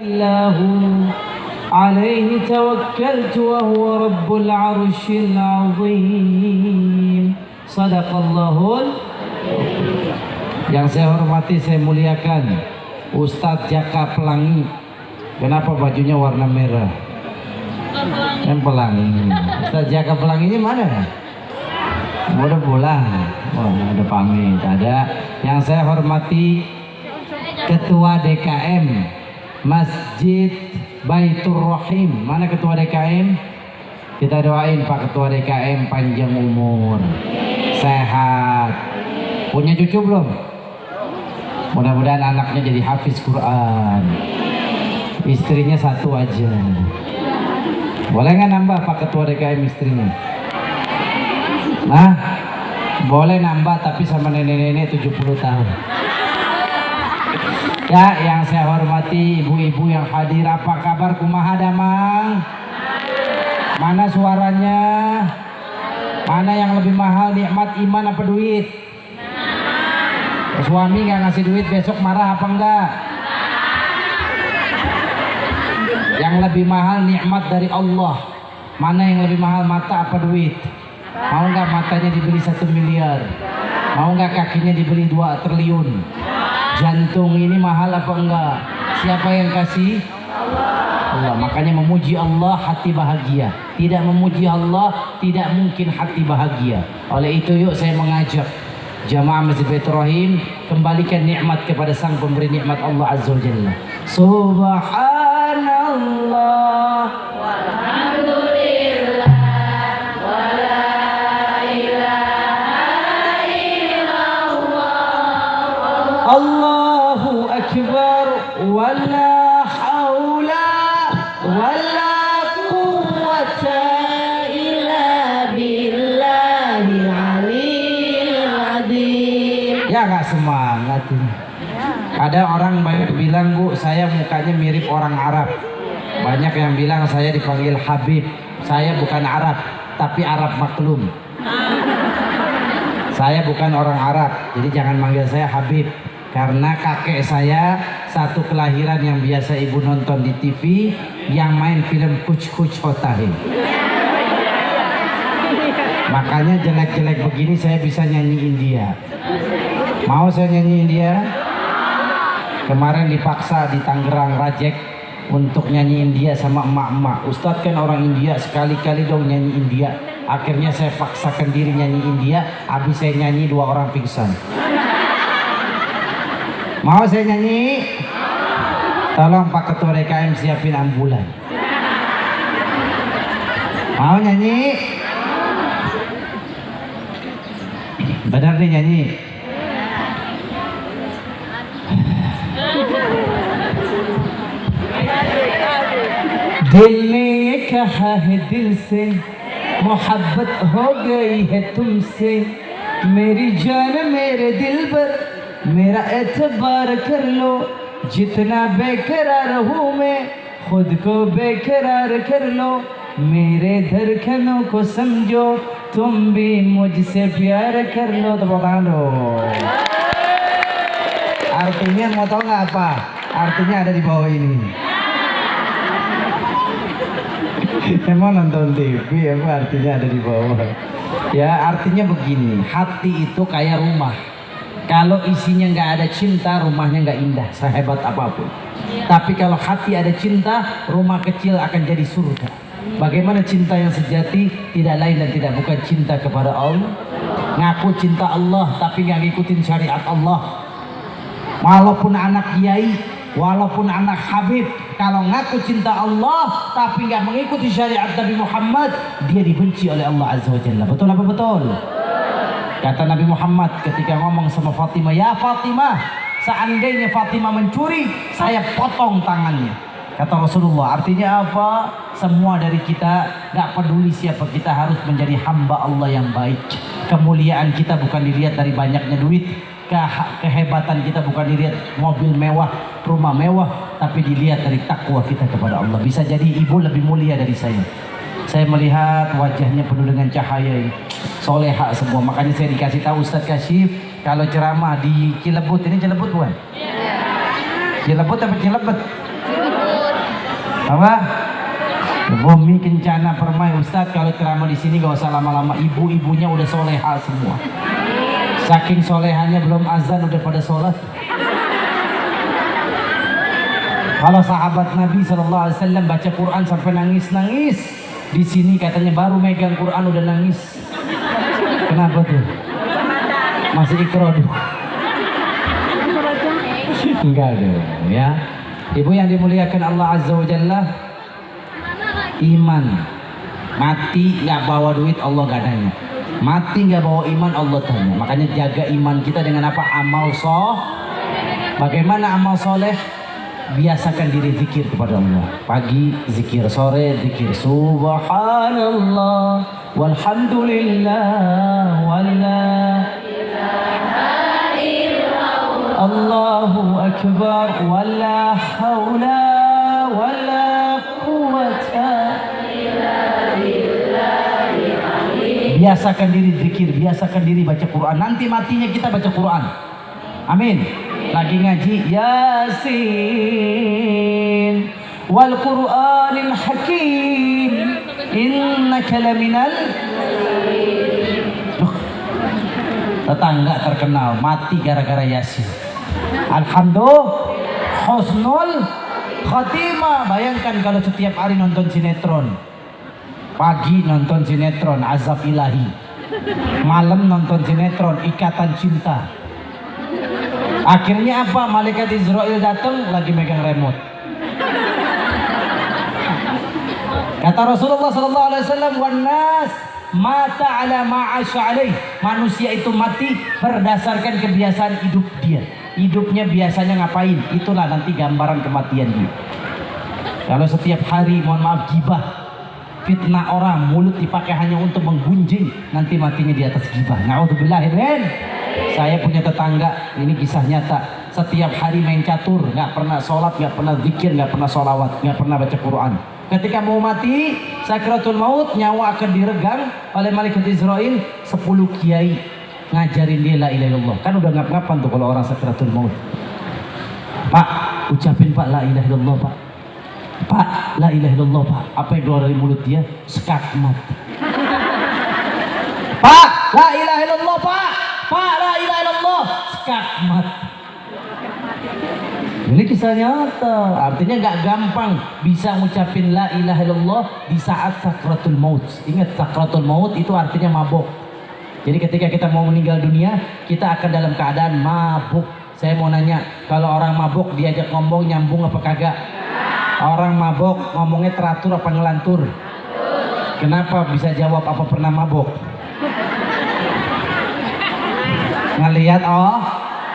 الله عليه توكلت وهو رب العرش العظيم. Sadaqallahul. Yang saya hormati, saya muliakan Ustadz Jaka Pelangi. Kenapa bajunya warna merah? Yang Pelangi. Ustadz Jaka Pelangi ini mana? Udah pulang. Oh, ada pamit. Ada. Yang saya hormati Ketua DKM Masjid Baitur Rahim. Mana Ketua DKM? Kita doain Pak Ketua DKM panjang umur, sehat. Punya cucu belum? Mudah-mudahan anaknya jadi hafiz Quran. Istrinya satu aja. Boleh nggak nambah Pak Ketua DKM istrinya? Nah, boleh nambah tapi sama nenek-nenek 70 tahun. Ya, yang saya hormati ibu-ibu yang hadir, apa kabar kumaha damang? Mana suaranya? Mana yang lebih mahal, nikmat iman apa duit? Suami nggak ngasih duit besok marah apa enggak? Yang lebih mahal nikmat dari Allah. Mana yang lebih mahal, mata apa duit? Mau nggak matanya dibeli 1 miliar? Mau nggak kakinya dibeli 2 triliun? Jantung ini mahal apa enggak? Siapa yang kasih? Allah. Makanya memuji Allah hati bahagia. Tidak memuji Allah tidak mungkin hati bahagia. Oleh itu yuk saya mengajak jamaah Masjid Baitur Rahim, kembalikan nikmat kepada sang pemberi nikmat Allah Azza wa Jalla. Subhanallah walhamdulillah wala ilaha illallah Allahu akbar wala haula wala quwwata illa billahil aliyil azim. Ya nggak semangat ini. Ada orang banyak bilang, Bu, saya mukanya mirip orang Arab. Banyak yang bilang saya dipanggil Habib. Saya bukan Arab, tapi Arab maklum. Saya bukan orang Arab, jadi jangan manggil saya Habib. Karena kakek saya satu kelahiran yang biasa ibu nonton di TV, yang main film Kuch Kuch Hota Hai. Makanya jelek-jelek begini saya bisa nyanyi India. Mau saya nyanyi India? Kemarin dipaksa di Tangerang Rajek untuk nyanyi India sama emak-emak. Ustadz kan orang India, sekali-kali dong nyanyi India. Akhirnya saya paksakan diri nyanyi India, habis saya nyanyi 2 orang pingsan. Mau saya nyanyi? Tolong Pak Ketua DKM siapin ambulan. Mau nyanyi? Benar nih nyanyi? दिल ने ये कहा है दिल से मोहब्बत हो गई है तुमसे मेरी जान मेरे दिल पर मेरा एतबार कर लो जितना बेकरार हूँ मैं खुद को बेकरार कर लो मेरे धड़कनों को समझो तुम भी मुझसे प्यार कर लो. Tepuk tangan dong. Artinya mau tahu nggak apa? Artinya ada di bawah ini. Emang nonton TV apa artinya ada di bawah? Ya artinya begini, hati itu kayak rumah. Kalau isinya nggak ada cinta, rumahnya nggak indah, sehebat apapun. Tapi kalau hati ada cinta, rumah kecil akan jadi surga. Bagaimana cinta yang sejati? Tidak lain dan tidak bukan cinta kepada Allah. Ngaku cinta Allah tapi nggak ngikutin syariat Allah. Walaupun anak kiai, walaupun anak habib, kalau ngaku cinta Allah tapi nggak mengikuti syariat Nabi Muhammad, dia dibenci oleh Allah Azza wa Jalla. Betul apa betul? Kata Nabi Muhammad ketika ngomong sama Fatimah, ya Fatimah, seandainya Fatimah mencuri, saya potong tangannya. Kata Rasulullah, artinya apa? Semua dari kita, nggak peduli siapa kita, harus menjadi hamba Allah yang baik. Kemuliaan kita bukan dilihat dari banyaknya duit, kehebatan kita bukan dilihat mobil mewah, rumah mewah, tapi dilihat dari takwa kita kepada Allah. Bisa jadi ibu lebih mulia dari saya. Saya melihat wajahnya penuh dengan cahaya, soleha semua. Makanya saya dikasih tahu Ustadz Kasyif, kalau ceramah di Cilebut, ini Cilebut bukan? Cilebut apa Cilebut? Apa? Bumi Kencana Permai. Ustadz kalau ceramah di sini gak usah lama-lama, ibu-ibunya udah soleha semua. Saking solehannya belum azan udah pada sholat. Kalau sahabat Nabi SAW baca Quran sampai nangis-nangis, di sini katanya baru megang Quran udah nangis. Kenapa tuh? Masih ikro dulu. Enggak dong ya. Ibu yang dimuliakan Allah Azza wa Jalla, iman mati nggak bawa duit Allah gak tanya, mati nggak bawa iman Allah tanya. Makanya jaga iman kita dengan apa? Amal Bagaimana amal soleh? Biasakan diri zikir kepada Allah. Pagi zikir, sore zikir, subhanallah walhamdulillah wala Allahu akbar wala haula wala quwwata illa billah. Biasakan diri zikir, biasakan diri baca Quran. Nanti matinya kita baca Quran. Amin. Lagi ngaji Yasin wal Qur'anil Hakim innaka laminal. Tetangga terkenal mati gara-gara Yasin. Alhamdulillah husnul khatimah. Bayangkan kalau setiap hari nonton sinetron, pagi nonton sinetron Azab Ilahi, malam nonton sinetron Ikatan Cinta. Akhirnya apa? Malaikat Israel datang lagi megang remote. Kata Rasulullah SAW, "Wannas mata ala ma'asya alaih." Manusia itu mati berdasarkan kebiasaan hidup dia. Hidupnya biasanya ngapain? Itulah nanti gambaran kematian dia. Kalau setiap hari mohon maaf gibah, fitnah orang, mulut dipakai hanya untuk menggunjing, nanti matinya di atas gibah. Na'udzubillahimin. Saya punya tetangga, ini kisah nyata. Setiap hari main catur, nggak pernah sholat, nggak pernah zikir, nggak pernah sholawat, nggak pernah baca Quran. Ketika mau mati, sakratul maut, nyawa akan diregang oleh malaikat Israel. 10 kiai ngajarin dia la ilaha illallah. Kan udah ngap-ngapan tuh kalau orang sakratul maut. Pak, ucapin Pak la ilaha illallah Pak. Pak, la ilaha illallah Pak. Apa yang keluar dari mulut dia? Skakmat. Pak, la ilaha illallah Pak. Pak, la ilaha illallah. Skakmat. Ini kisah nyata. Artinya gak gampang bisa ngucapin la ilaha illallah di saat sakratul maut. Ingat, sakratul maut itu artinya mabuk. Jadi ketika kita mau meninggal dunia, kita akan dalam keadaan mabuk. Saya mau nanya, kalau orang mabuk diajak ngomong nyambung apa kagak? Orang mabuk ngomongnya teratur apa ngelantur? Kenapa bisa jawab apa pernah mabuk? Ngelihat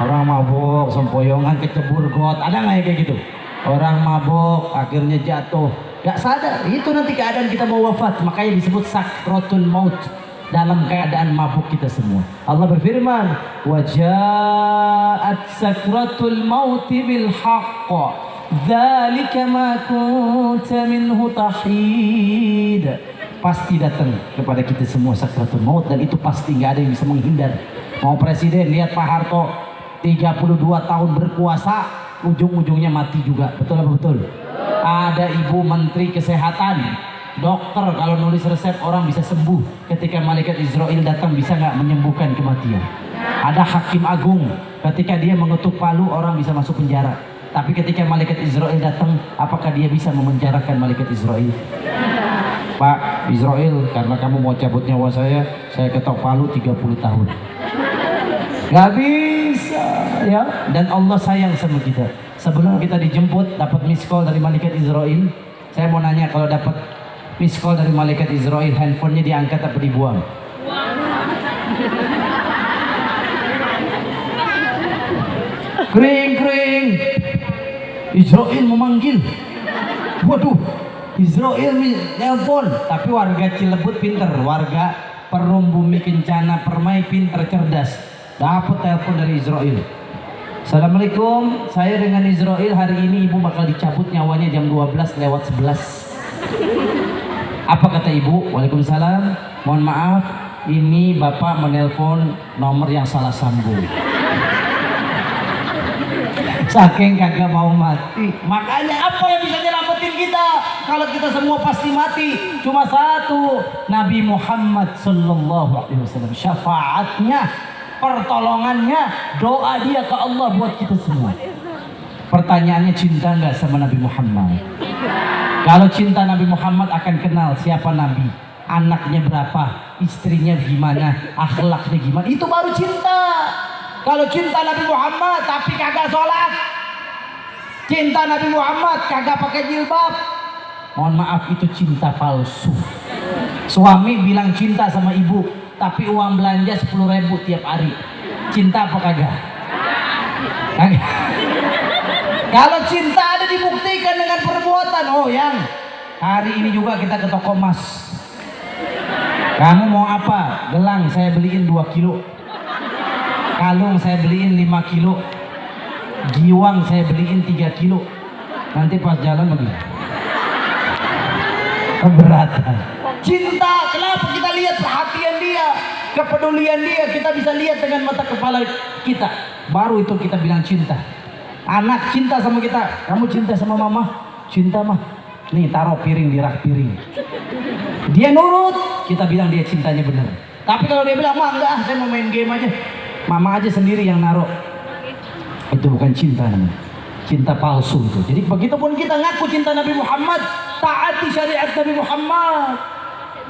orang mabuk sempoyongan kecebur got, ada nggak kayak gitu? Orang mabuk akhirnya jatuh, nggak sadar. Itu nanti keadaan kita mau wafat, makanya disebut sakratul maut, dalam keadaan mabuk kita semua. Allah berfirman, waja'at sakratul maut bil haqq dzalika ma kunta minhu tahid. Pasti datang kepada kita semua sakratul maut, dan itu pasti nggak ada yang bisa menghindar. Mau presiden, lihat Pak Harto 32 tahun berkuasa, ujung-ujungnya mati juga. Betul apa betul? Ada ibu menteri kesehatan, dokter, kalau nulis resep orang bisa sembuh. Ketika malaikat Israel datang, bisa nggak menyembuhkan kematian? Ada hakim agung, ketika dia mengetuk palu orang bisa masuk penjara. Tapi ketika malaikat Israel datang, apakah dia bisa memenjarakan malaikat Israel? Pak Israel, karena kamu mau cabut nyawa saya ketok palu 30 tahun. Gak bisa ya. Dan Allah sayang sama kita. Sebelum kita dijemput dapat miss call dari malaikat Israel, saya mau nanya, kalau dapat miss call dari malaikat Israel, handphonenya diangkat apa dibuang? Kring kring, Israel memanggil. Waduh, Israel nelpon. Tapi warga Cilebut pinter, warga Perum Bumi Kencana Permai pinter, cerdas. Dapat telepon dari Israel. Assalamualaikum, saya dengan Israel, hari ini ibu bakal dicabut nyawanya jam 12:11. Apa kata ibu? Waalaikumsalam, mohon maaf, ini bapak menelpon nomor yang salah sambung. Saking kagak mau mati. Makanya apa yang bisa nyelamatin kita? kalau kita semua pasti mati. Cuma satu, Nabi Muhammad sallallahu alaihi wasallam, syafaatnya, pertolongannya, doa dia ke Allah buat kita semua. Pertanyaannya, cinta nggak sama Nabi Muhammad? Kalau cinta Nabi Muhammad akan kenal siapa Nabi, anaknya berapa, istrinya gimana, akhlaknya gimana, itu baru cinta. Kalau cinta Nabi Muhammad tapi kagak sholat, cinta Nabi Muhammad kagak pakai jilbab, mohon maaf, itu cinta palsu. Suami bilang cinta sama ibu tapi uang belanja 10.000 tiap hari, cinta apa kagak? Kagak. Kalau cinta ada dibuktikan dengan perbuatan. Oh yang hari ini juga kita ke toko emas, kamu mau apa? Gelang saya beliin 2 kilo, kalung saya beliin 5 kilo, giwang saya beliin 3 kilo. Nanti pas jalan begini, keberatan. Cinta, kenapa kita lihat perhatian dia, kepedulian dia, kita bisa lihat dengan mata kepala kita, baru itu kita bilang cinta. Anak cinta sama kita, kamu cinta sama mama? Cinta mah, nih taruh piring di rak piring. Dia nurut, kita bilang dia cintanya benar. Tapi kalau dia bilang, mah enggak, saya mau main game aja, mama aja sendiri yang naruh, itu bukan cinta namanya, cinta palsu itu. Jadi begitupun kita ngaku cinta Nabi Muhammad, taati syariat Nabi Muhammad.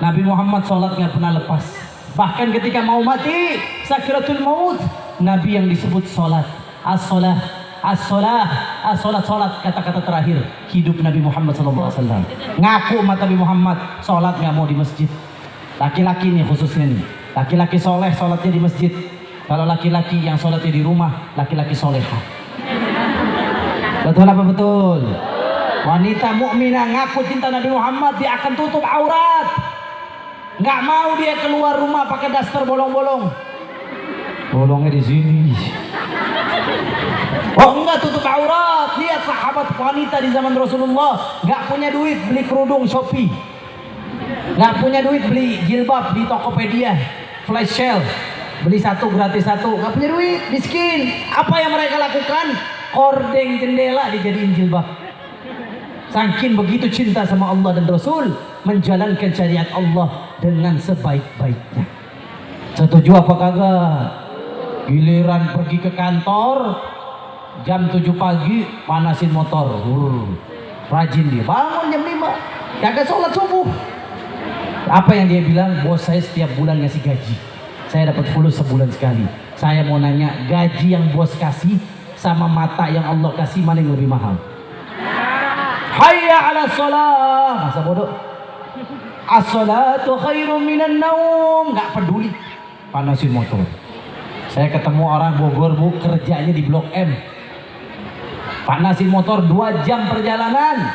Nabi Muhammad sholat nggak pernah lepas, bahkan ketika mau mati sakratul maut, Nabi yang disebut sholat. As-sholah, as-sholah, as-sholat, sholat, kata-kata terakhir hidup Nabi Muhammad SAW. Ngaku umat Nabi Muhammad, sholat nggak mau di masjid. Laki-laki nih khususnya nih, laki-laki soleh sholatnya di masjid. Kalau laki-laki yang sholatnya di rumah, laki-laki soleha. Betul apa betul? Wanita mukminah ngaku cinta Nabi Muhammad, dia akan tutup aurat. Nggak mau dia keluar rumah pakai daster bolong-bolong. Bolongnya di sini. Oh enggak, tutup aurat. Lihat sahabat wanita di zaman Rasulullah, nggak punya duit beli kerudung Shopee, nggak punya duit beli jilbab di Tokopedia, flash sale, beli 1 gratis 1, nggak punya duit, miskin. Apa yang mereka lakukan? Kordeng jendela dijadiin jilbab. Saking begitu cinta sama Allah dan Rasul, menjalankan syariat Allah dengan sebaik-baiknya. Setuju apa kagak? Giliran pergi ke kantor jam 7 pagi, panasin motor, rajin dia, bangun jam 5, kagak sholat subuh. Apa yang dia bilang? Bos saya setiap bulan ngasih gaji, saya dapat fulus sebulan sekali. Saya mau nanya, gaji yang bos kasih sama mata yang Allah kasih, mana yang lebih mahal? Hayya ala sholat. Masa bodoh? As-sholatu khairum minan naum. Gak peduli, panasin motor. Saya ketemu orang Bogor, bu, kerjanya di Blok M, panasin motor 2 jam perjalanan,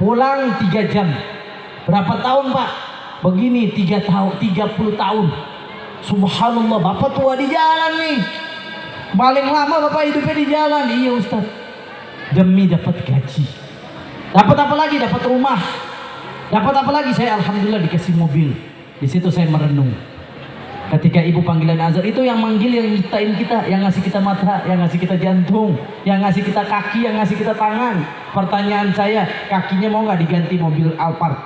pulang 3 jam. Berapa tahun pak? Begini 3 tahun, 30 tahun. Subhanallah, bapak tua di jalan nih. Paling lama bapak hidupnya di jalan. Iya Ustaz, demi dapat gaji. Dapat apa lagi? Dapat rumah. Dapat apa lagi? Saya alhamdulillah dikasih mobil. Di situ saya merenung. Ketika ibu panggilan azan, itu yang manggil, yang nyiptain kita, yang ngasih kita mata, yang ngasih kita jantung, yang ngasih kita kaki, yang ngasih kita tangan. Pertanyaan saya, kakinya mau nggak diganti mobil Alphard?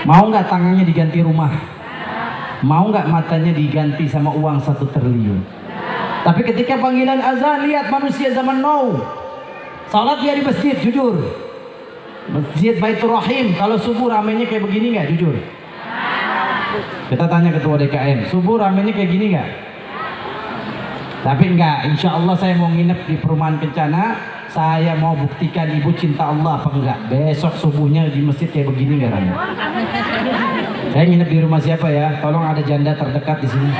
Mau nggak tangannya diganti rumah? Mau nggak matanya diganti sama uang 1 triliun? Tapi ketika panggilan azan, lihat manusia zaman now, salat dia di masjid, jujur. Masjid Baitur Rahim, kalau subuh ramenya kayak begini nggak? Jujur. Kita tanya ketua DKM, subuh ramenya kayak gini nggak? Tapi enggak, insya Allah saya mau nginep di perumahan Kencana. Saya mau buktikan ibu cinta Allah apa enggak. Besok subuhnya di masjid kayak begini nggak ramenya? Saya nginep di rumah siapa ya? Tolong ada janda terdekat di sini.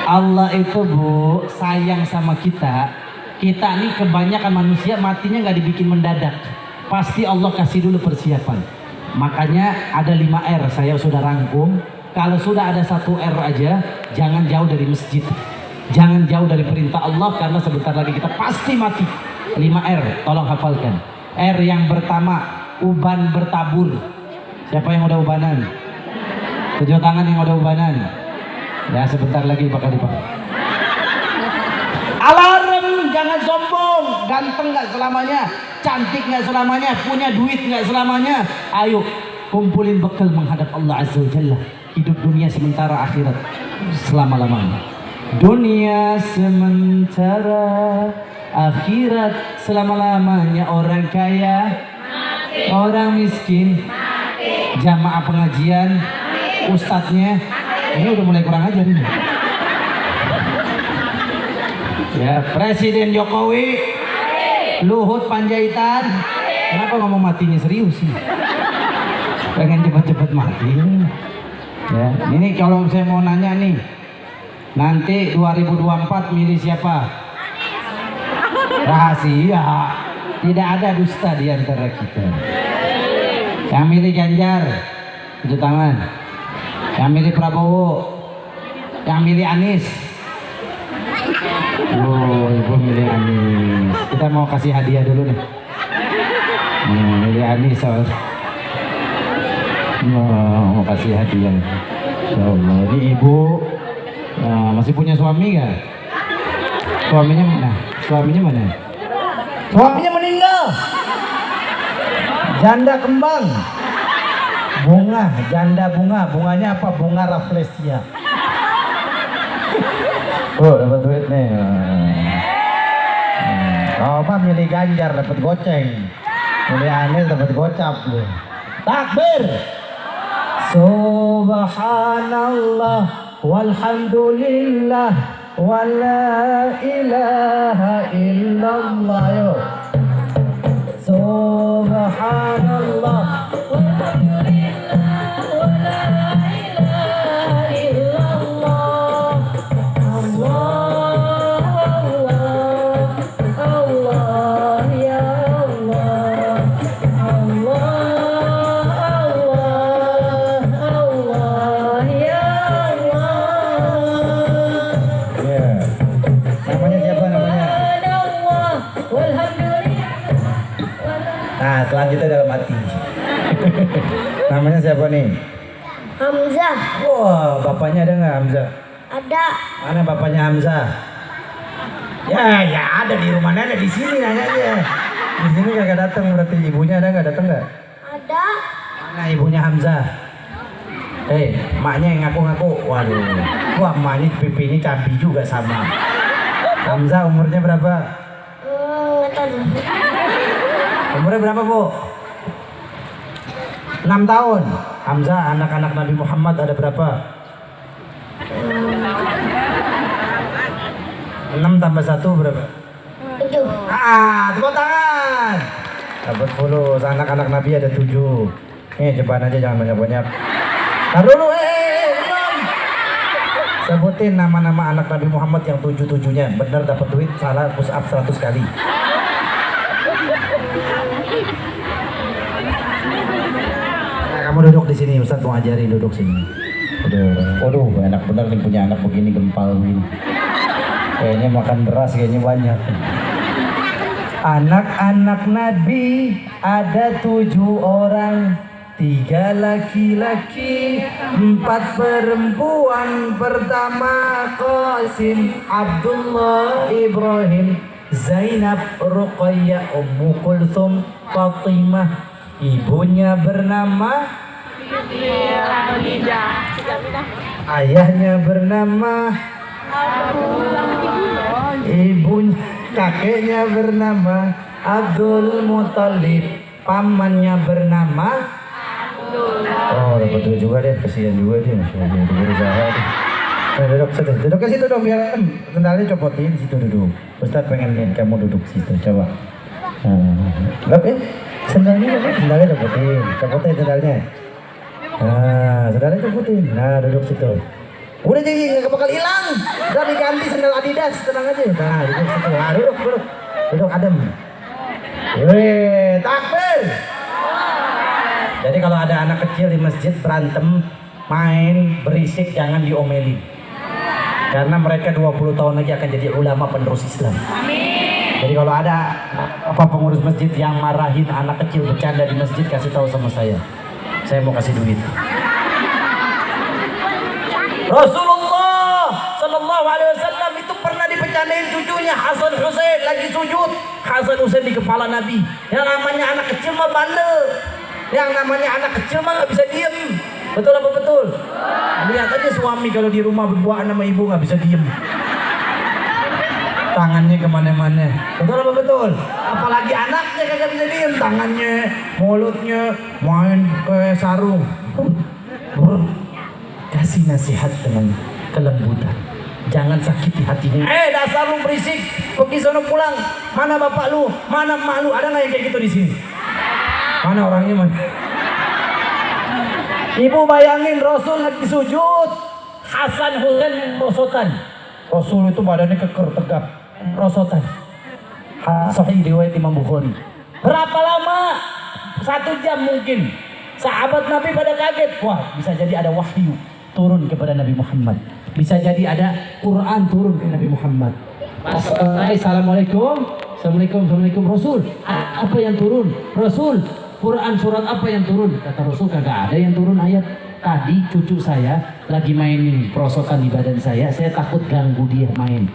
Allah itu bu sayang sama kita. Kita nih kebanyakan manusia matinya nggak dibikin mendadak. Pasti Allah kasih dulu persiapan. Makanya ada 5 R saya sudah rangkum. Kalau sudah ada 1 R aja, jangan jauh dari masjid, jangan jauh dari perintah Allah, karena sebentar lagi kita pasti mati. 5 R, tolong hafalkan. R yang pertama, uban bertabur. Siapa yang udah ubanan? Tunjuk tangan yang udah ubanan. Ya sebentar lagi bakal dipakai. Alarm! jangan sombong. Ganteng nggak selamanya, cantik nggak selamanya, punya duit nggak selamanya. Ayo kumpulin bekal menghadap Allah Azza wa Jalla. Hidup dunia sementara, akhirat selama-lamanya. Dunia sementara, akhirat selama-lamanya. Orang kaya, orang miskin, jamaah pengajian, ustadznya ini udah mulai kurang ajar ini. Ya, Presiden Jokowi, Luhut Panjaitan, kenapa ngomong matinya serius sih? Pengen cepat-cepat mati. Ya, ini kalau saya mau nanya nih, nanti 2024 milih siapa? Rahasia, tidak ada dusta di antara kita. Yang milih Ganjar, tunjuk tangan. Yang milih Prabowo, yang milih Anies. Oh, ibu milih Anies. Kita mau kasih hadiah dulu nih. Milih Anies soal. Mau kasih hadiah. Ya Allah, ini ibu masih punya suami gak? Suaminya mana? Suaminya mana? Suaminya meninggal. Janda kembang. Bunga, janda bunga. Bunganya apa? Bunga rafflesia. Oh, dapat duit nih. Coba milih Ganjar dapat goceng. Milih Anies dapat gocap loh. Takbir. Subhanallah walhamdulillah wala ilaha illallah. Yo. Subhanallah walhamdulillah wala ilaha illallah. Allah Allah Allah ya Allah. Allah selanjutnya dalam hati. Namanya siapa nih? Hamzah. Wah, bapaknya ada nggak Hamzah? Ada. Mana bapaknya Hamzah? Ya ada di rumahnya, ada di sini nanyanya. Di sini kagak datang, berarti ibunya ada nggak? Datang nggak? Ada. Mana ibunya Hamzah? Maknya yang ngaku-ngaku. Waduh, wah maknya pipi ini cabi juga sama. Hamzah umurnya berapa? Nggak tahu. Umurnya berapa, Bu? 6 tahun. Hamzah, anak-anak Nabi Muhammad ada berapa? 6 tambah 1 berapa? 7. Tepuk tangan. Dapat fulus, anak-anak Nabi ada 7. Coba aja jangan banyak-banyak. Taruh dulu, belum. Sebutin nama-nama anak Nabi Muhammad yang 7-7-nya. Benar dapat duit, salah push up 100 kali. Nah, kamu duduk di sini, Ustaz mau ajari duduk sini. Waduh, enak bener nih punya anak begini, gempal begini. Kayaknya makan beras kayaknya banyak. Anak-anak Nabi ada 7 orang, 3 laki-laki, 4 perempuan. Pertama Qasim, Abdullah, Ibrahim, Zainab, Ruqayyah, Ummu Kulthum, Fatimah. Ibunya bernama ayahnya bernama ibunya, kakeknya bernama Abdul Muthalib, pamannya bernama dapat duit juga deh, kesian juga dia berusaha deh. Duduk ke situ dong, biar sendalnya copotin situ duduk. Ustaz pengen lihat kamu duduk situ, coba. Sendalnya copotin sendalnya. Sendalnya copotin. Nah, duduk situ. Udah jadi nggak bakal hilang. Udah diganti sendal Adidas, tenang aja. Nah, duduk situ. Nah, duduk adem. Takbir. Jadi kalau ada anak kecil di masjid berantem, main, berisik, jangan diomeli. Karena mereka 20 tahun lagi akan jadi ulama penerus Islam. Jadi kalau ada pengurus masjid yang marahin anak kecil bercanda di masjid, kasih tahu sama saya. Saya mau kasih duit. Rasulullah Sallallahu Alaihi Wasallam itu pernah dipecat bercandain cucunya Hasan Husain lagi sujud. Hasan Husain di kepala Nabi. Yang namanya anak kecil mah bandel. Yang namanya anak kecil mah nggak bisa diem. Betul apa betul? Lihat aja suami kalau di rumah berduaan sama ibu nggak bisa diem. Tangannya kemana-mana. Betul apa betul? Apalagi anaknya kagak bisa diem. Tangannya, mulutnya main ke sarung. Kasih nasihat dengan kelembutan. Jangan sakiti hatinya. Dasar lu berisik. Pergi sono pulang. Mana bapak lu? Mana emak lu? Ada nggak yang kayak gitu di sini? Mana orangnya mana? Ibu bayangin Rasul lagi sujud. Hasan Husain rosotan. Rasul itu badannya keker tegap. Rosotan. Sahih riwayat Imam Bukhari. Berapa lama? 1 jam mungkin. Sahabat Nabi pada kaget. Wah, bisa jadi ada wahyu turun kepada Nabi Muhammad. Bisa jadi ada Quran turun ke Nabi Muhammad. Assalamualaikum. Assalamualaikum Rasul. Apa yang turun? Rasul, Quran surat apa yang turun? Kata Rasul, kagak ada yang turun ayat. Tadi cucu saya lagi mainin perosotan di badan saya takut ganggu dia main.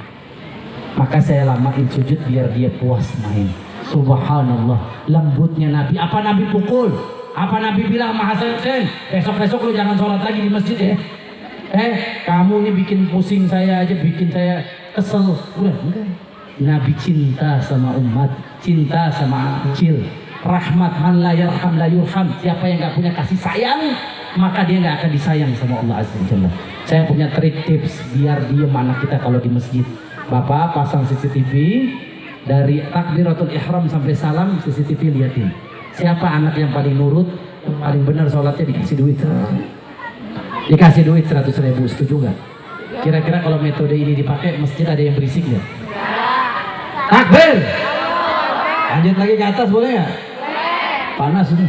Maka saya lamain sujud biar dia puas main. Subhanallah, lembutnya Nabi. Apa Nabi pukul? Apa Nabi bilang sama Hasan Husain, besok-besok lu jangan sholat lagi di masjid ya? Kamu nih bikin pusing saya aja, bikin saya kesel. Udah, enggak. Nabi cinta sama umat, cinta sama kecil. Rahmat, man la yarham la yurham. Siapa yang gak punya kasih sayang, maka dia gak akan disayang sama Allah Azza wa Jalla. Saya punya trik tips biar diem anak kita kalau di masjid. Bapak pasang CCTV dari takbiratul ihram sampai salam, CCTV liatin. Siapa anak yang paling nurut, paling benar sholatnya, dikasih duit. Dikasih duit 100.000, setuju gak? Kira-kira kalau metode ini dipakai, masjid ada yang berisik ya? Takbir! Lanjut lagi ke atas boleh gak? Panas ini.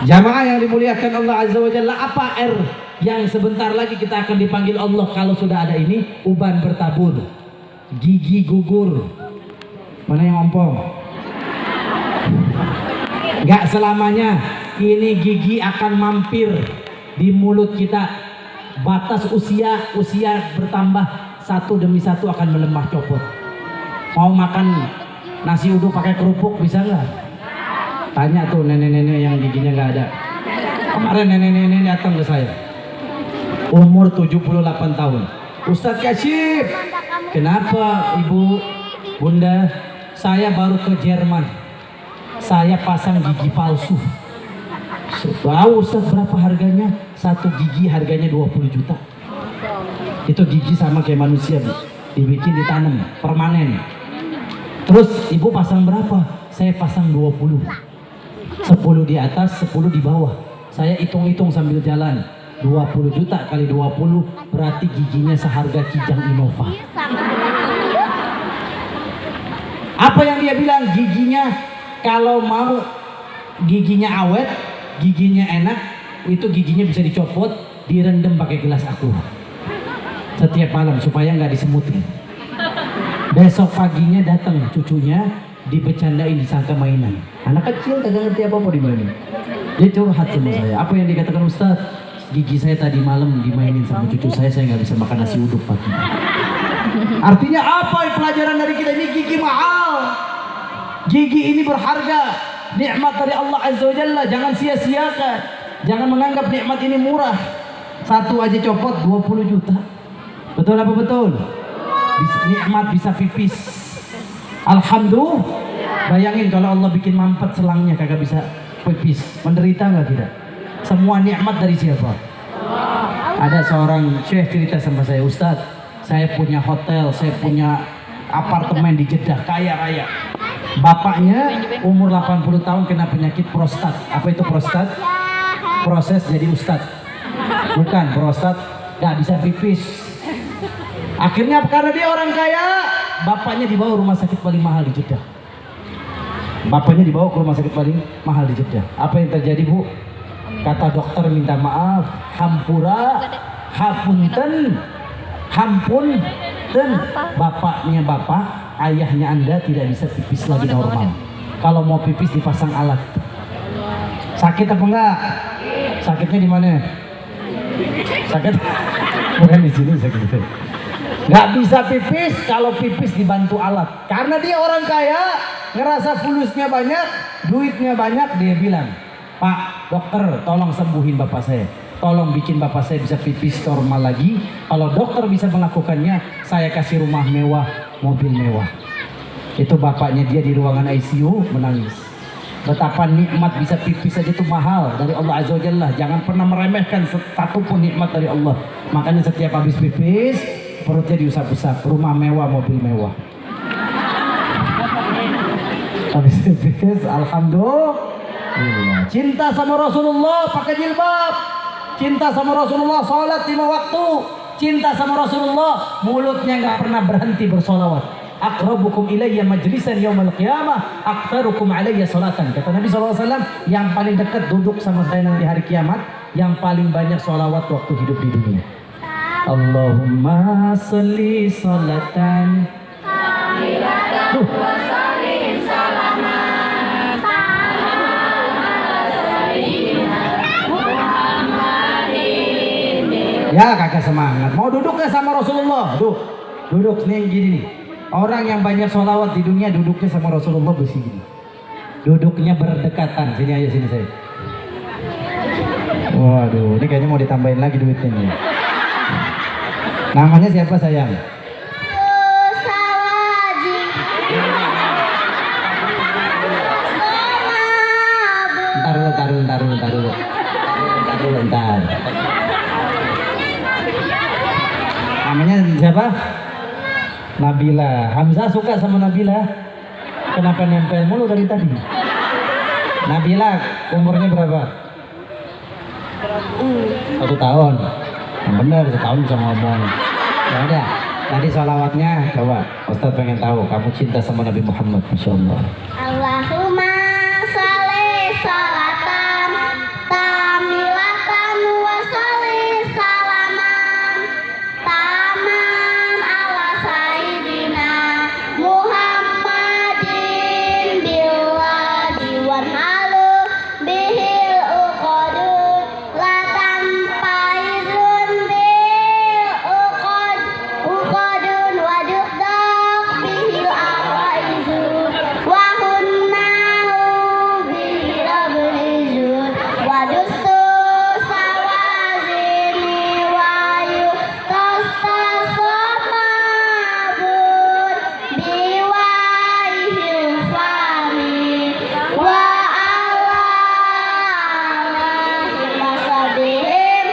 Jamaah yang dimuliakan Allah Azza wa Jalla, apa yang sebentar lagi kita akan dipanggil Allah kalau sudah ada ini? Uban bertabur, gigi gugur. Mana yang ompong? Gak selamanya ini gigi akan mampir di mulut kita. Batas usia bertambah, satu demi satu akan melemah copot. Mau makan nasi uduk pakai kerupuk bisa nggak? Tanya tuh nenek-nenek yang giginya nggak ada. Kemarin nenek-nenek datang ke saya, umur 78 tahun. Ustadz Kasyif, kenapa ibu, bunda? Saya baru ke Jerman. Saya pasang gigi palsu. Tahu Ustaz berapa harganya? Satu gigi harganya 20 juta. Itu gigi sama kayak manusia, Bu. Dibikin ditanam permanen. Terus ibu pasang berapa? Saya pasang 20. 10 di atas, 10 di bawah. Saya hitung-hitung sambil jalan. 20 juta kali 20 berarti giginya seharga Kijang Innova. Apa yang dia bilang? Giginya kalau mau giginya awet, giginya enak, itu giginya bisa dicopot, direndam pakai gelas aqua setiap malam supaya nggak disemutin. Besok paginya datang cucunya, dibecandain, disangka mainan. Anak kecil kagak ngerti apa-apa dimainin. Dia curhat sama saya. Apa yang dikatakan Ustaz? Gigi saya tadi malam dimainin sama cucu saya nggak bisa makan nasi uduk pagi. Artinya apa pelajaran dari kita ini? Gigi mahal. Gigi ini berharga. Nikmat dari Allah Azza wa Jalla. Jangan sia-siakan. Jangan menganggap nikmat ini murah. Satu aja copot 20 juta. Betul apa betul? Nikmat bisa pipis. Alhamdulillah. Bayangin kalau Allah bikin mampet selangnya kagak bisa pipis. Menderita nggak tidak? Semua nikmat dari siapa? Ada seorang syekh cerita sama saya, Ustadz, saya punya hotel, saya punya apartemen di Jeddah, kaya raya. Bapaknya umur 80 tahun kena penyakit prostat. Apa itu prostat? Proses jadi ustadz. Bukan, prostat gak bisa pipis. Akhirnya karena dia orang kaya, bapaknya dibawa rumah sakit paling mahal di Jeddah. Bapaknya dibawa ke rumah sakit paling mahal di Jeddah. Apa yang terjadi, Bu? Kata dokter minta maaf, hampura, hapunten, hampun, dan bapaknya bapak, ayahnya Anda tidak bisa pipis lagi normal. Kalau mau pipis dipasang alat. Sakit apa enggak? Sakitnya di mana? Sakit? Bukan di sini sakitnya. Nggak bisa pipis kalau pipis dibantu alat. Karena dia orang kaya, ngerasa fulusnya banyak, duitnya banyak, dia bilang, Pak dokter tolong sembuhin bapak saya. Tolong bikin bapak saya bisa pipis normal lagi. Kalau dokter bisa melakukannya, saya kasih rumah mewah, mobil mewah. Itu bapaknya dia di ruangan ICU menangis. Betapa nikmat bisa pipis saja itu mahal dari Allah Azza wa Jalla. Jangan pernah meremehkan satupun nikmat dari Allah. Makanya setiap habis pipis, perutnya diusap-usap, rumah mewah, mobil mewah. Habis pipis, alhamdulillah. Cinta sama Rasulullah, pakai jilbab. Cinta sama Rasulullah, sholat 5 waktu. Cinta sama Rasulullah, mulutnya nggak pernah berhenti bersolawat. Aqrabukum ilayya majlisan yaumal qiyamah aktsarukum alayya salatan. Kata Nabi SAW, yang paling dekat duduk sama saya nanti hari kiamat, yang paling banyak sholawat waktu hidup di dunia. Allahumma sholli sholatan kamilatan wa sallim salaman ya kakak semangat. Mau duduk gak sama Rasulullah? Duduk nih gini nih. Orang yang banyak sholawat di dunia duduknya sama Rasulullah begini. Duduknya berdekatan. Sini aja, sini saya. Waduh, ini kayaknya mau ditambahin lagi duitnya nih. Namanya siapa sayang? Ntar dulu. Namanya siapa? Nabila. Hamzah suka sama Nabila. Kenapa nempel mulu dari tadi? Nabila umurnya berapa? 1 tahun. Yang benar 1 tahun bisa ngomong. Ya udah. Tadi sholawatnya coba. Ustaz pengen tahu. Kamu cinta sama Nabi Muhammad, Masya Allah. Allahumma sholli sholatan tamilatan wa sholli salaman taman ala sayyidina Muhammadin bilwadi wan halu bihil uqadud latan paizun bil uqadun waduddak bihil awaizun wahunnahu bihil abrizun wadustu sawazini wayu tastasomabun biwaihil fami wa ala wasabihim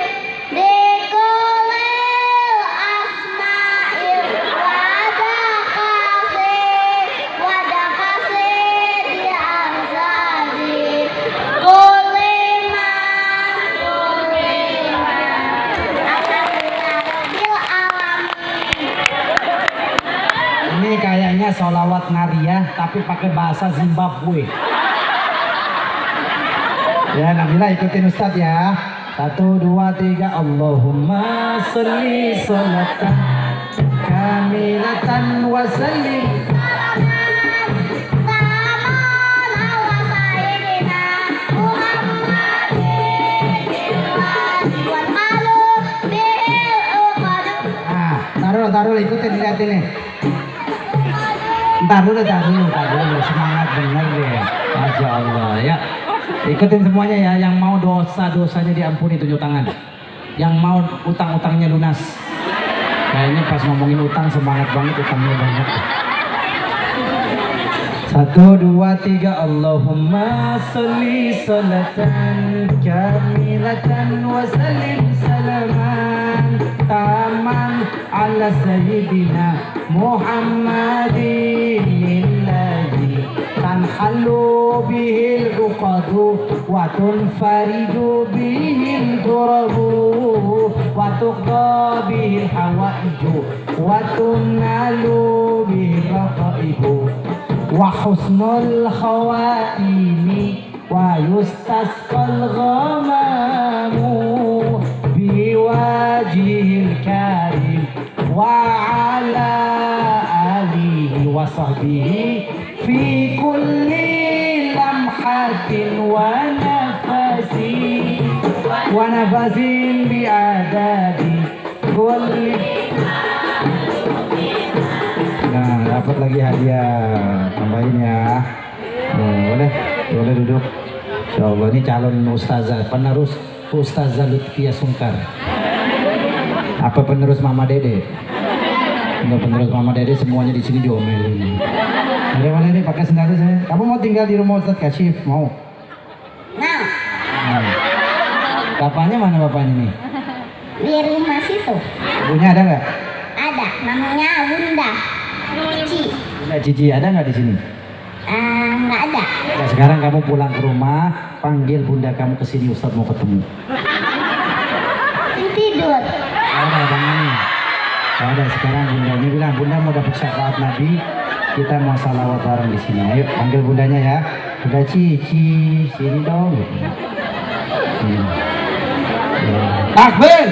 dikulil asma'il wadakasi diahzazi kuliman alhamdulillah alamin. Ini kayaknya sholawat Nariyah tapi pakai bahasa Zimbabwe. Ya Nabila ikutin Ustadz ya. 1, 2, 3. Allahumma sholli sholatan kamilatan wa sallim. Taman ala sayyidina Muhammadin bilwadi wan halu bihil uqadud. Taruh ikutin, lihatin nih. Ntar dulu, semangat bener deh. Masya Allah ya. Ikutin semuanya ya. Yang mau dosa-dosanya diampuni tunjuk tangan. Yang mau utang-utangnya lunas. Kayaknya pas ngomongin utang semangat banget, utangnya banyak. 1, 2, 3. Allahumma sholli sholatan kamilatan wa sallim salaman taman ala sayyidina Muhammadin lillahi tanhalu bihil uqadu wa tunfaridu bihil turabu wa tuqda bihil hawaiju wa tunalu bihil raqaibu wa husnul khawatimi wa yustasqal ghamamu biwajihil karim wa ala alihi wa sahbihi fi kulli lamhatin wa nafasin bi'adadi kulli dapat lagi hadiah. Tambahin ya. Boleh, boleh duduk. Insya Allah ini calon ustazah, penerus Ustazah Lutfia Sungkar. Apa penerus Mama Dede? Untuk penerus Mama Dede semuanya di sini diomelin. Dari mana ini pakai sendal saya? Kamu mau tinggal di rumah Ustaz Kasyif? Mau? Nah, Bapaknya mana bapaknya nih? di rumah situ Ibunya ada nggak? ada, namanya Bunda Cici. Bunda Cici ada nggak di sini? Nggak ada. Nah, sekarang kamu pulang ke rumah, panggil bunda kamu ke sini, Ustaz mau ketemu. Tidur. Ada bangunnya. Ada sekarang bundanya bilang, bunda mau dapat syafaat Nabi, kita mau salawat bareng di sini. Ayo panggil bundanya ya. Bunda Cici, sini dong. Sini. Ya. Takbir.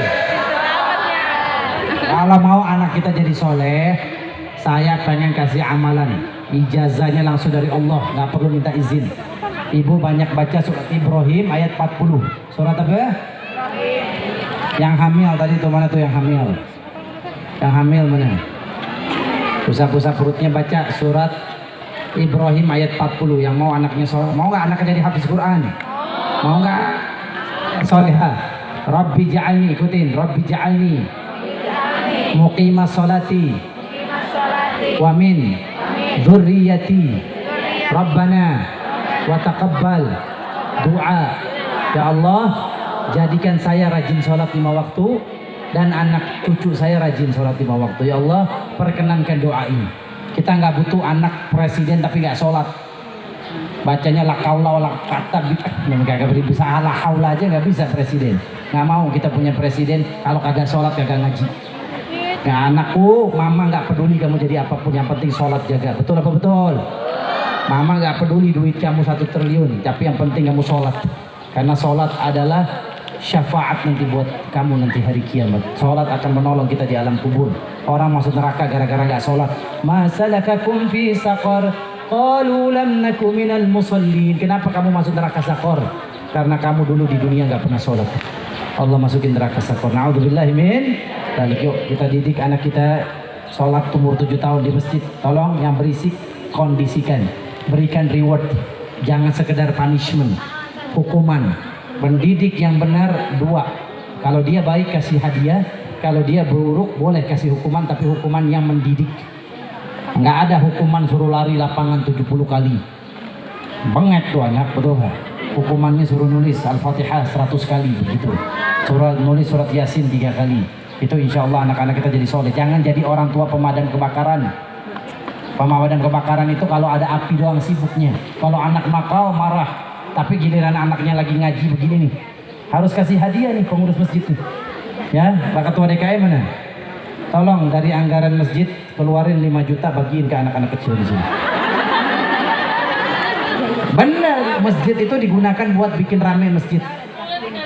Kalau mau anak kita jadi soleh, saya pengen kasih amalan. Ijazahnya langsung dari Allah, nggak perlu minta izin. Ibu banyak baca surat Ibrahim ayat 40. Surat apa? Yang hamil tadi tuh mana tuh yang hamil? Yang hamil mana? Pusat-pusat perutnya baca surat Ibrahim ayat 40. Yang mau anaknya soleh, mau nggak anaknya jadi hafiz Quran? Mau nggak? Solehah. Rabbi ja'alni, ikutin. Rabbi ja'alni muqimah sholati wa min dzurriyyati Rabbana wa taqabbal doa. Ya Allah, jadikan saya rajin sholat 5 waktu dan anak cucu saya rajin sholat 5 waktu. Ya Allah, perkenankan doa ini. Kita nggak butuh anak presiden tapi nggak sholat. Bacanya la kaula la kata kagak bisa la haula aja nggak bisa presiden. Nggak mau kita punya presiden kalau kagak sholat kagak ngaji. Nah anakku, mama nggak peduli kamu jadi apapun, yang penting sholat jaga. Betul apa betul? Mama nggak peduli duit kamu 1 triliun, tapi yang penting kamu sholat. Karena sholat adalah syafaat nanti buat kamu nanti hari kiamat. Sholat akan menolong kita di alam kubur. Orang masuk neraka gara-gara nggak sholat. Masalakakum fi saqar qalu lam naku minal musallin. Kenapa kamu masuk neraka saqar? Karena kamu dulu di dunia nggak pernah sholat. Allah masukin neraka saqar. Na'udzubillahi min. Yuk kita didik anak kita sholat umur 7 tahun di masjid. Tolong yang berisik kondisikan, berikan reward, jangan sekedar punishment, hukuman. Pendidik yang benar 2. Kalau dia baik kasih hadiah, kalau dia buruk boleh kasih hukuman, tapi hukuman yang mendidik. Nggak ada hukuman suruh lari lapangan 70 kali. Benget tuh anak, betul. Hukumannya suruh nulis Al-Fatihah 100 kali begitu. Nulis surat Yasin 3 kali. Itu insya Allah anak-anak kita jadi soleh. Jangan jadi orang tua pemadam kebakaran. Pemadam kebakaran itu kalau ada api doang sibuknya. Kalau anak nakal marah, tapi giliran anaknya lagi ngaji begini nih, harus kasih hadiah nih pengurus masjid nih. Ya, Pak Ketua DKI mana? Tolong dari anggaran masjid keluarin 5 juta bagiin ke anak-anak kecil di sini. Benar, masjid itu digunakan buat bikin rame masjid.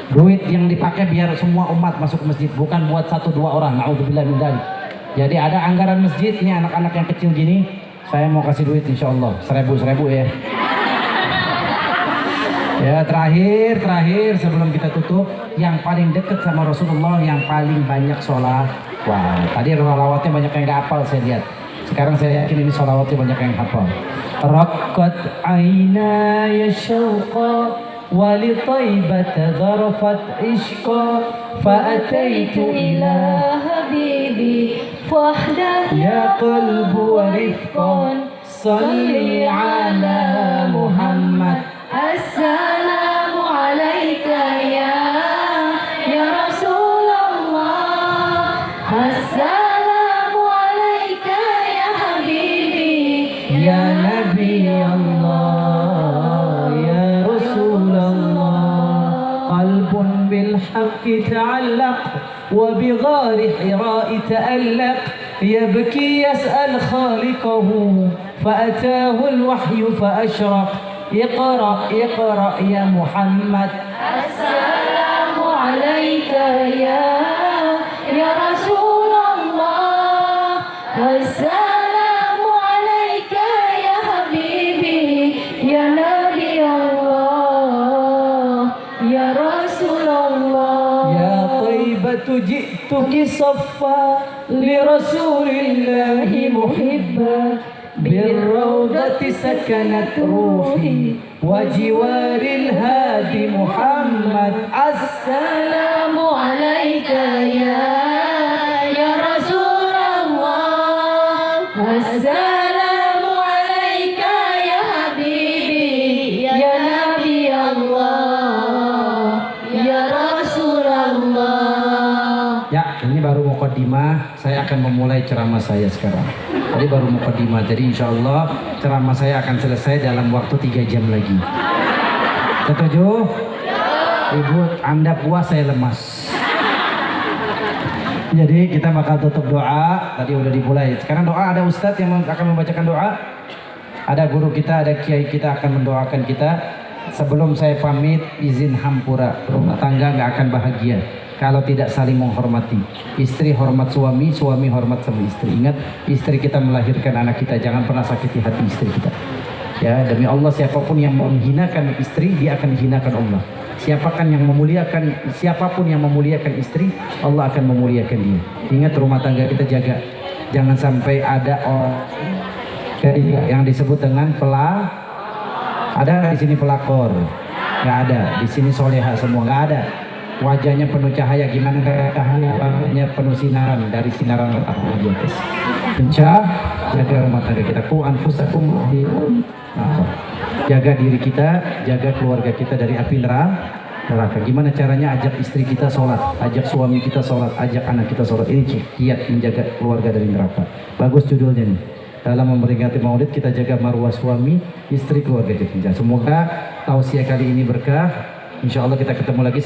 Duit yang dipakai biar semua umat masuk ke masjid, bukan buat 1-2 orang. Na'udzubillah min dzalik. Jadi ada anggaran masjid, ini anak-anak yang kecil gini, saya mau kasih duit insya Allah 1000 ya. Ya terakhir sebelum kita tutup, yang paling dekat sama Rasulullah, yang paling banyak sholat. Wah, tadi sholawatnya banyak yang nggak hafal saya lihat. Sekarang saya yakin ini sholawatnya banyak yang hafal. Raqqat aynaya syauqa ولطيبة ذرفت عشقا فأتيت إلى حبيبي وحده يا قلب ورفقا صلي على محمد السلام عليك يا رسول الله السلام عليك يا حبيبي يا نبي الله بالحق تعلق وبغار حراء تألق يبكي يسأل خالقه فأتاه الوحي فأشرق اقرأ اقرأ يا محمد السلام عليك يا رسول الله السلام عليك يا حبيبي يا نبي الله يا رسول الله يا طيبة جئتك صفا لرسول الله محبا بالروضة سكنت روحي وجوار الهادي محمد السلام عليك يا رسول الله السلام عليك يا حبيبي يا نبي الله يا رسول الله. Ya, ini baru mukadimah. Saya akan memulai ceramah saya sekarang. Tadi baru mukadimah. Jadi insya Allah ceramah saya akan selesai dalam waktu 3 jam lagi. Setuju? Ibu, Anda puas, saya lemas. Jadi kita bakal tutup doa. Tadi udah dimulai. Sekarang doa, ada ustadz yang akan membacakan doa. Ada guru kita, ada kiai kita akan mendoakan kita. Sebelum saya pamit, izin hampura. Rumah tangga nggak akan bahagia kalau tidak saling menghormati. Istri hormat suami, suami hormat sama istri. Ingat, istri kita melahirkan anak kita. Jangan pernah sakiti hati istri kita. Ya, demi Allah, siapapun yang menghinakan istri, dia akan dihinakan Allah. Siapapun yang memuliakan istri, Allah akan memuliakan dia. Ingat, rumah tangga kita jaga. Jangan sampai ada orang yang disebut dengan ada nggak di sini pelakor? Nggak ada. Di sini soleha semua, nggak ada. Wajahnya penuh cahaya, gimana cahayanya penuh sinaran dari sinaran matahari di atas. Jaga rumah tangga kita. Ku anfusakum jaga diri kita, jaga keluarga kita dari api neraka. Gimana caranya? Ajak istri kita sholat, ajak suami kita sholat, ajak anak kita sholat. Ini kiat menjaga keluarga dari neraka. Bagus judulnya nih. Dalam memperingati Maulid kita jaga marwah suami, istri, keluarga kita. Semoga tausiah kali ini berkah. Insya Allah kita ketemu lagi.